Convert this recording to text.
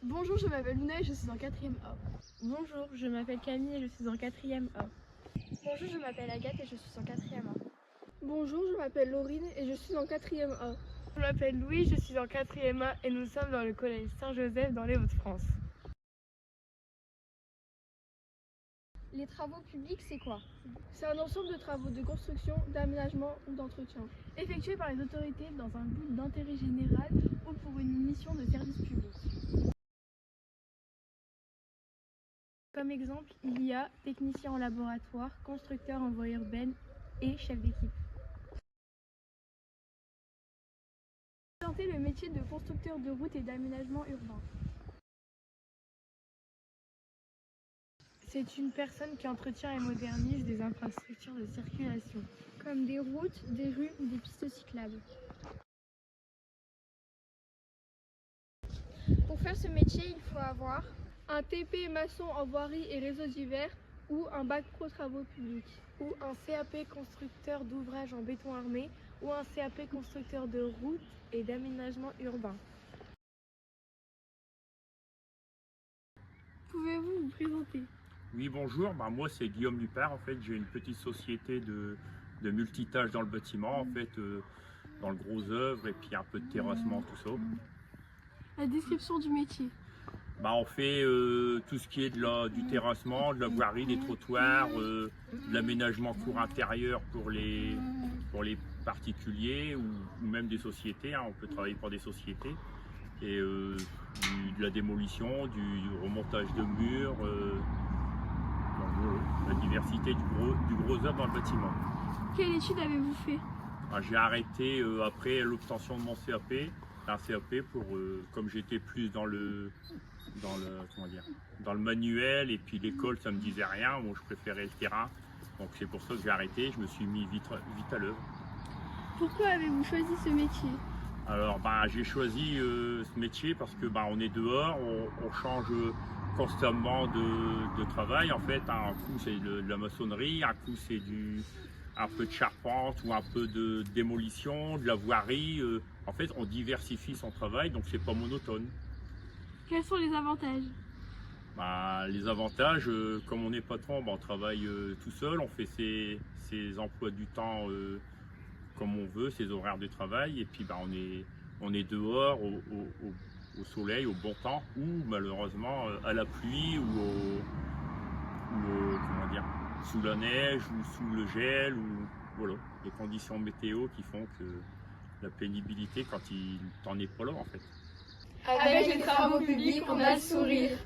Bonjour, je m'appelle Luna et je suis en 4e A. Bonjour, je m'appelle Camille et je suis en 4e A. Bonjour, je m'appelle Agathe et je suis en 4e A. Bonjour, je m'appelle Laurine et je suis en 4e A. Je m'appelle Louis, je suis en 4e A et nous sommes dans le collège Saint-Joseph dans les Hauts-de-France. Les travaux publics, c'est quoi? C'est un ensemble de travaux de construction, d'aménagement ou d'entretien, Effectués par les autorités dans un but d'intérêt général ou pour une mission de service public. Comme exemple, il y a technicien en laboratoire, constructeur en voie urbaine et chef d'équipe. Présenter le métier de constructeur de routes et d'aménagement urbain. C'est une personne qui entretient et modernise des infrastructures de circulation. Comme des routes, des rues ou des pistes cyclables. Pour faire ce métier, il faut avoir Un TP maçon en voirie et réseaux divers ou un bac pro travaux publics. Ou un CAP constructeur d'ouvrages en béton armé ou un CAP constructeur de routes et d'aménagement urbain. Pouvez-vous vous présenter? Oui, bonjour, moi c'est Guillaume Dupart. En fait, j'ai une petite société de multitâches dans le bâtiment, en fait, dans le gros œuvre et puis un peu de terrassement, tout ça. La description du métier. On fait tout ce qui est du terrassement, de la voirie, des trottoirs, de l'aménagement cour intérieur pour les particuliers ou même des sociétés. On peut travailler pour des sociétés. Et de la démolition, du remontage de murs, la diversité du gros œuvre dans le bâtiment. Quelle étude avez-vous fait? J'ai arrêté après l'obtention de mon CAP. Un CAP pour, comme j'étais plus dans le manuel et puis l'école ça me disait rien, moi je préférais le terrain. Donc c'est pour ça que j'ai arrêté, je me suis mis vite à l'œuvre. Pourquoi avez-vous choisi ce métier? Alors j'ai choisi ce métier parce que on est dehors, on change constamment de travail. En fait, un coup c'est de la maçonnerie, un coup c'est un peu de charpente ou un peu de démolition, de la voirie. En fait, on diversifie son travail, donc c'est pas monotone. Quels sont les avantages? Les avantages, comme on est patron, on travaille tout seul, on fait ses emplois du temps comme on veut, ses horaires de travail, et puis on est dehors au soleil, au bon temps, ou malheureusement à la pluie ou sous la neige ou sous le gel, ou voilà, les conditions météo qui font que la pénibilité quand il t'en est pas là en fait. Avec les travaux publics, on a le sourire.